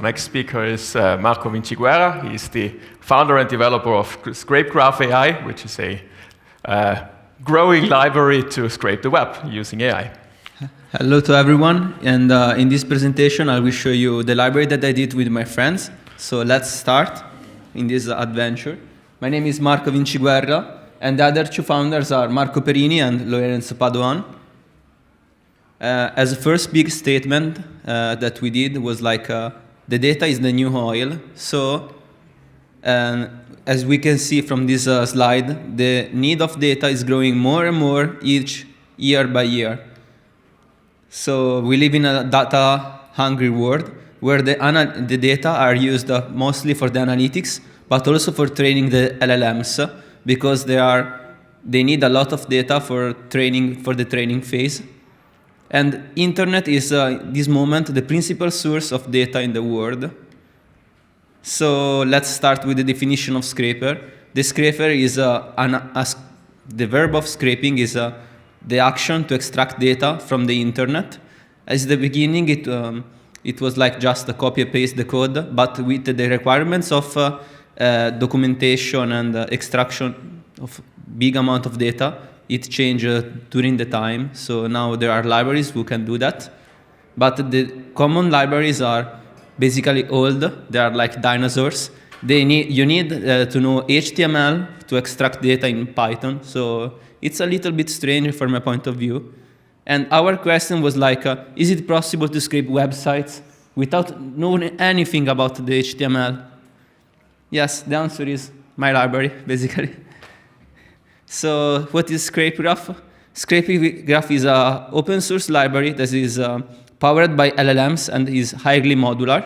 Our next speaker is Marco Vinciguerra. He's the founder and developer of ScrapeGraphAI, which is a growing library to scrape the web using AI. Hello to everyone, and in this presentation I will show you the library that I did with my friends. So let's start in this adventure. My name is Marco Vinciguerra, and the other two founders are Marco Perini and Lorenzo Padoan. As a first big statement that we did was like, the data is the new oil. So as we can see from this slide, the need of data is growing more and more each year by year. So we live in a data-hungry world where the data are used mostly for the analytics, but also for training the LLMs, because they need a lot of data for the training phase. And internet is, this moment, the principal source of data in the world. So let's start with the definition of scraper. The scraper is, the verb of scraping is the action to extract data from the internet. At the beginning, it was like just a copy and paste the code, but with the requirements of documentation and extraction of big amount of data, it changed during the time. So now there are libraries who can do that. But the common libraries are basically old. They are like dinosaurs. You need to know HTML to extract data in Python. So it's a little bit strange from my point of view. And our question was like, is it possible to scrape websites without knowing anything about the HTML? Yes, the answer is my library, basically. So what is ScrapeGraph? ScrapeGraph is an open source library that is powered by LLMs and is highly modular.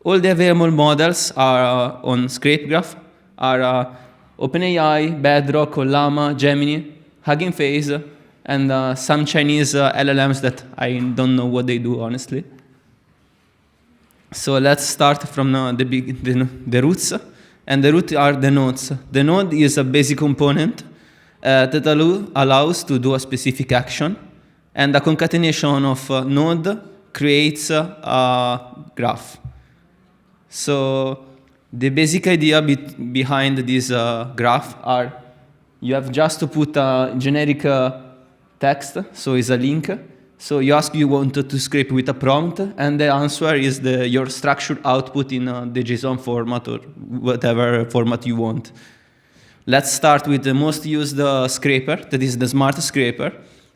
All the available models are on ScrapeGraph are OpenAI, Bedrock, Llama, Gemini, Hugging Face, and some Chinese LLMs that I don't know what they do, honestly. So let's start from the roots. And the root are the nodes. The node is a basic component that allows to do a specific action. And a concatenation of node creates a graph. So the basic idea behind this graph are you have just to put a generic text, so it's a link. So you ask you want to scrape with a prompt, and the answer is your structured output in the JSON format or whatever format you want. Let's start with the most used scraper, that is the smart scraper.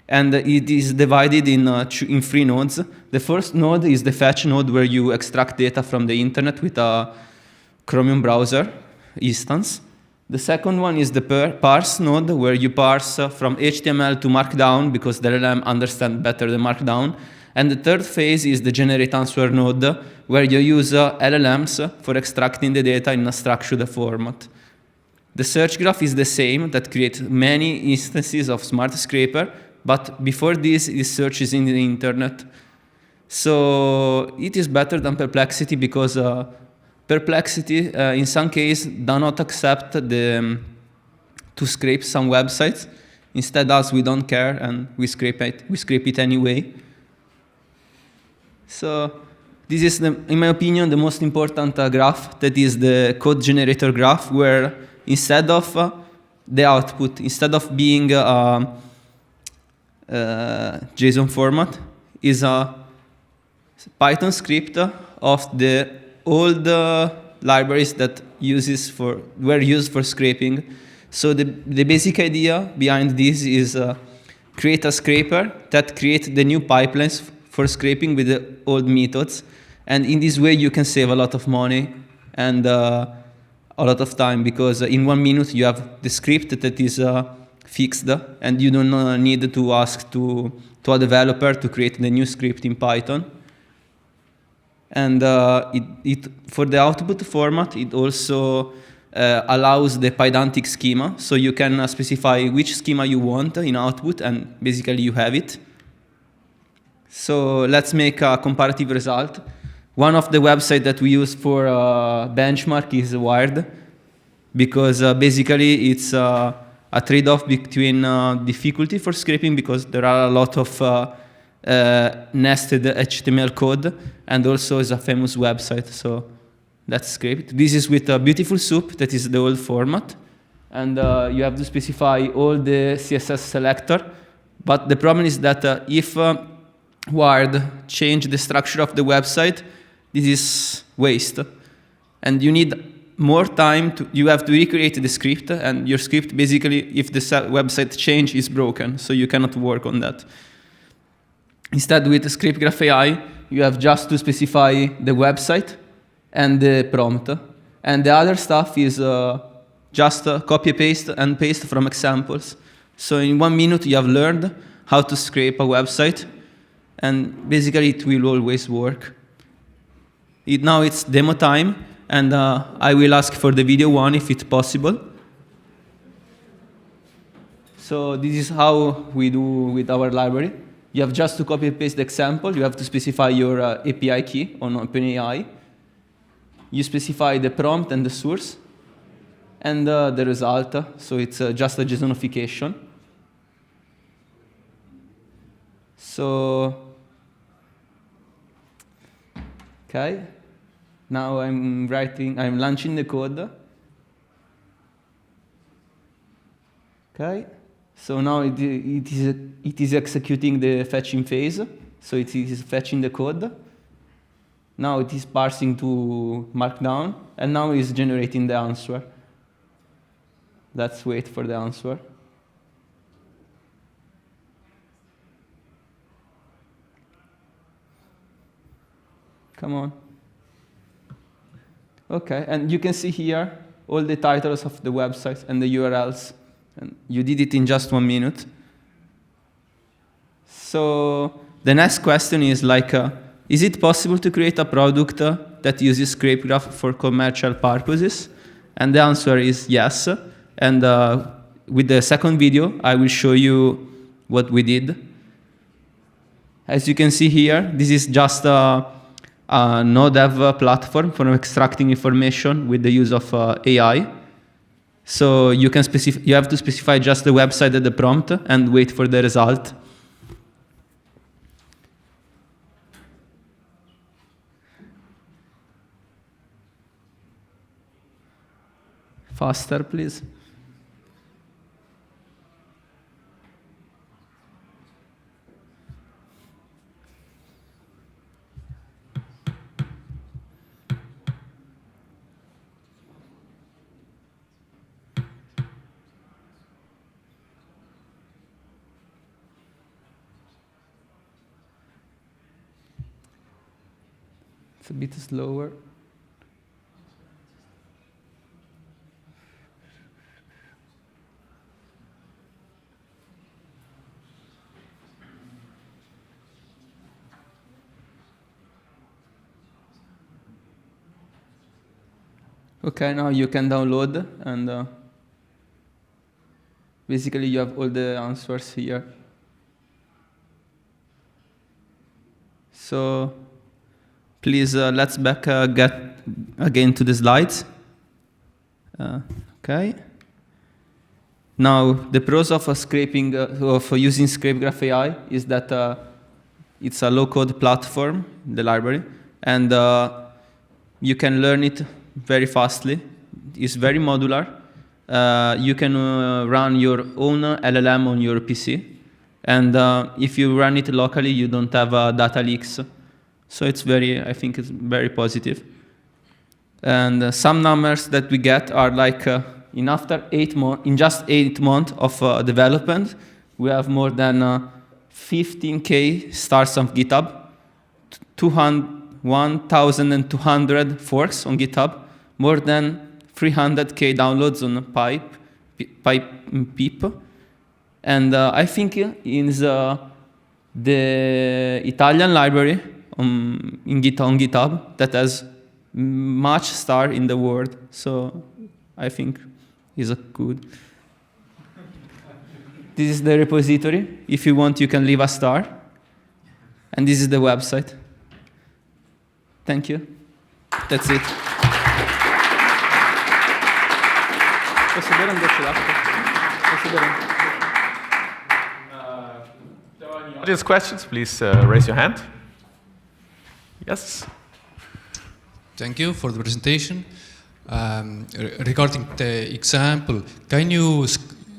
And it is divided in 3 nodes. The first node is the fetch node, where you extract data from the internet with a Chromium browser instance. The second one is the parse node, where you parse from HTML to Markdown, because the LLM understands better the Markdown. And the third phase is the generate answer node, where you use LLMs for extracting the data in a structured format. The search graph is the same, that creates many instances of smart scraper, but before this, it searches in the internet. So it is better than Perplexity, because Perplexity, in some cases, does not accept to scrape some websites. Instead, us, we don't care, and we scrape it anyway. So this is, in my opinion, the most important graph, that is the code generator graph, where instead of the output, instead of being JSON format, is a Python script of the old libraries that were used for scraping. So the basic idea behind this is create a scraper that creates the new pipelines for scraping with the old methods. And in this way, you can save a lot of money and a lot of time, because in 1 minute, you have the script that is fixed, and you don't need to ask to a developer to create the new script in Python. And for the output format, it also allows the pedantic schema. So you can specify which schema you want in output, and basically you have it. So let's make a comparative result. One of the websites that we use for benchmark is Wired, because basically it's a trade-off between difficulty for scraping, because there are a lot of nested HTML code, and also is a famous website. So let's scrape it. This is with a beautiful soup, that is the old format. And you have to specify all the CSS selector. But the problem is that if Word change the structure of the website, this is waste. And you need more time. You have to recreate the script. And your script, basically, if the website change, is broken. So you cannot work on that. Instead, with ScrapeGraphAI, you have just to specify the website and the prompt. And the other stuff is just copy, paste, and paste from examples. So in 1 minute, you have learned how to scrape a website. And basically, it will always work. Now it's demo time. And I will ask for the video one if it's possible. So this is how we do with our library. You have just to copy and paste the example. You have to specify your API key on OpenAI. You specify the prompt and the source, and the result. So it's just a JSONification. So, okay. Now I'm launching the code. Okay. So now it is executing the fetching phase. So it is fetching the code. Now it is parsing to Markdown, and now it's generating the answer. Let's wait for the answer. Come on. Okay, and you can see here all the titles of the websites and the URLs. And you did it in just 1 minute. So the next question is like, is it possible to create a product that uses ScrapeGraph for commercial purposes? And the answer is yes. And with the second video, I will show you what we did. As you can see here, this is just a no-dev platform for extracting information with the use of AI. So you have to specify just the website and the prompt and wait for the result. Faster, please. It's a bit slower. Okay, now you can download, and basically you have all the answers here. So please, let's get again to the slides. Okay. Now, the pros of using ScrapeGraphAI is that it's a low-code platform, the library, and you can learn it very fastly. It's very modular. You can run your own LLM on your PC, and if you run it locally, you don't have data leaks. So it's I think it's very positive. And some numbers that we get are like, in just 8 months of development, we have more than 15K stars on GitHub, 1,200 forks on GitHub, more than 300K downloads on Pip. And I think in the Italian library on GitHub that has much star in the world. So I think is good. This is the repository. If you want, you can leave a star. And this is the website. Thank you. That's it. Posso bere un goccio d'acqua? Posso bere? audience questions, please raise your hand. Yes? Thank you for the presentation. Regarding the example, can you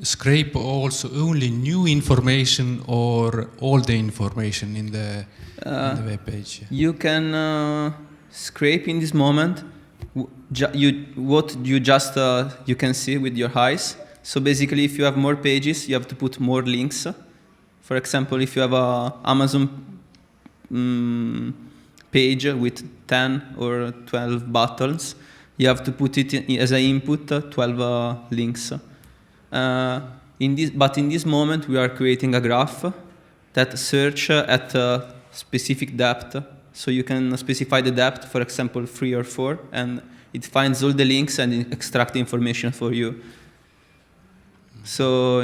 scrape also only new information or all the information in the web page? You can scrape in this moment what you can see with your eyes. So basically, if you have more pages, you have to put more links. For example, if you have a Amazon page with 10 or 12 buttons, you have to put it as an input 12 links. But in this moment, we are creating a graph that search at a specific depth. So you can specify the depth, for example, 3 or 4, and it finds all the links and extract the information for you. So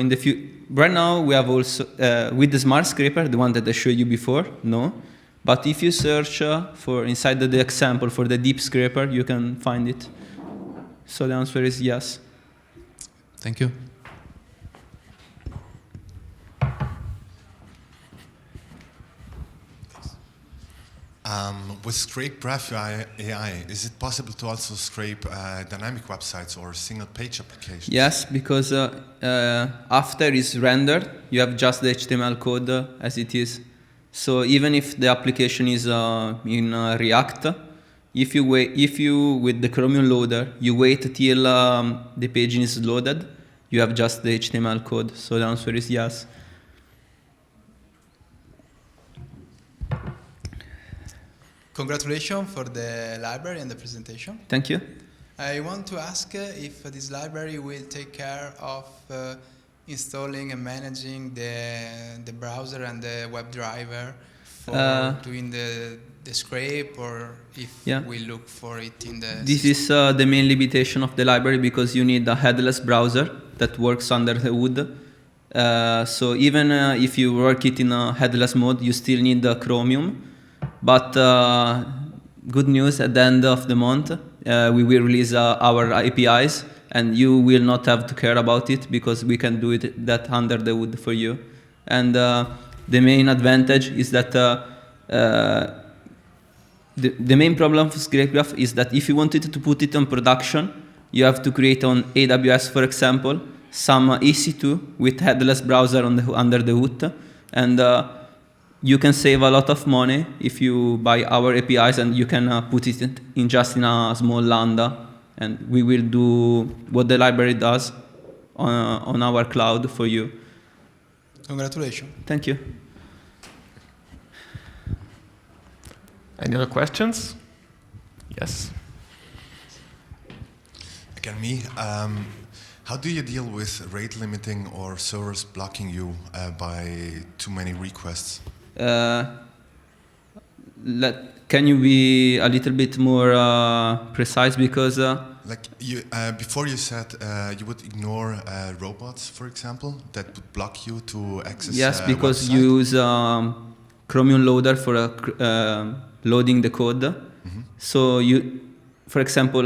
right now we have also, with the smart scraper, the one that I showed you before, no. But if you search for inside the example for the deep scraper, you can find it. So the answer is yes. Thank you. With ScrapeGraphAI, is it possible to also scrape dynamic websites or single-page applications? Yes, because after it's rendered, you have just the HTML code as it is. So even if the application is in React, if you with the Chromium loader, you wait till the page is loaded, you have just the HTML code. So the answer is yes. Congratulations for the library and the presentation. Thank you. I want to ask if this library will take care of installing and managing the browser and the web driver for doing the scrape, or if we look for it in the This is the main limitation of the library, because you need a headless browser that works under the hood. So even if you work it in a headless mode, you still need the Chromium. But good news, at the end of the month, we will release our APIs, and you will not have to care about it, because we can do that under the hood for you. And the main advantage is that the main problem for ScrapeGraph is that if you wanted to put it on production, you have to create on AWS, for example, some EC2 with headless browser under the hood, and you can save a lot of money if you buy our APIs, and you can put it in just in a small Lambda, and we will do what the library does on our cloud for you. Congratulations. Thank you. Any other questions? Yes. Again, me. How do you deal with rate limiting or servers blocking you by too many requests? Can you be a little bit more precise, because like you, before you said you would ignore robots, for example, that would block you to access. Yes, because website? you use Chromium loader for loading the code. Mm-hmm. So you, for example,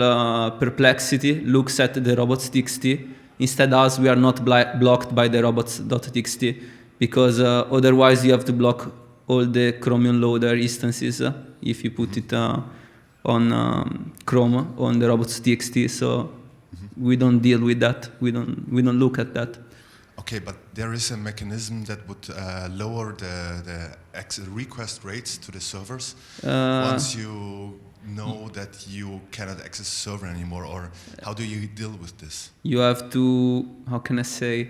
Perplexity looks at the robots.txt. Instead, us, we are not blocked by the robots.txt, because otherwise you have to block all the Chromium loader instances if you put it on Chrome on the robots.txt. So we don't deal with that. We don't look at that. Okay, but there is a mechanism that would lower the request rates to the servers once you know that you cannot access the server anymore, or how do you deal with this? You have to, how can I say,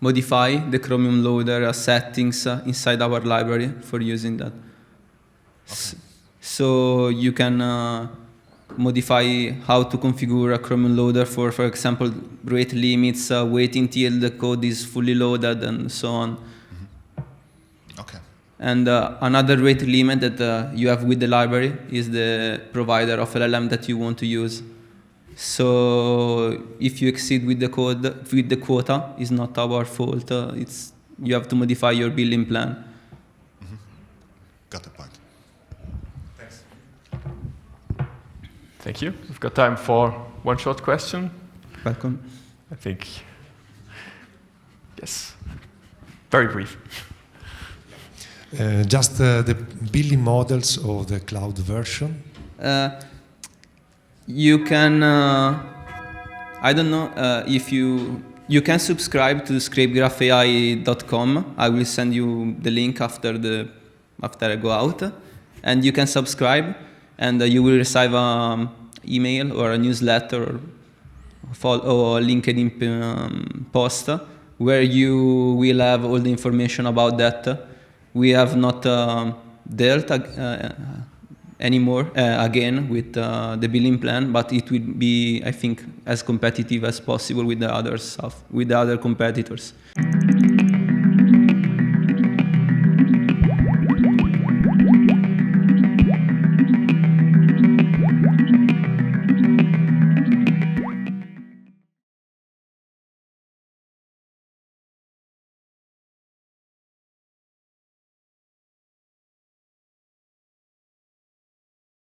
modify the Chromium loader settings inside our library for using that. Okay. So you can modify how to configure a Chromium loader for example, rate limits, waiting till the code is fully loaded, and so on. Mm-hmm. Okay. And another rate limit that you have with the library is the provider of LLM that you want to use. So if you exceed with the code, with the quota, it's not our fault. You have to modify your billing plan. Mm-hmm. Got the point. Thanks. Thank you. We've got time for one short question. Welcome. I think. Yes. very brief. Just the billing models of the cloud version. You can, I don't know if you can subscribe to ScrapeGraphAI.com. I will send you the link after I go out, and you can subscribe, and you will receive an email or a newsletter or LinkedIn post where you will have all the information about that. We have not dealt anymore again with the billing plan, but it will be, I think, as competitive as possible with the other competitors.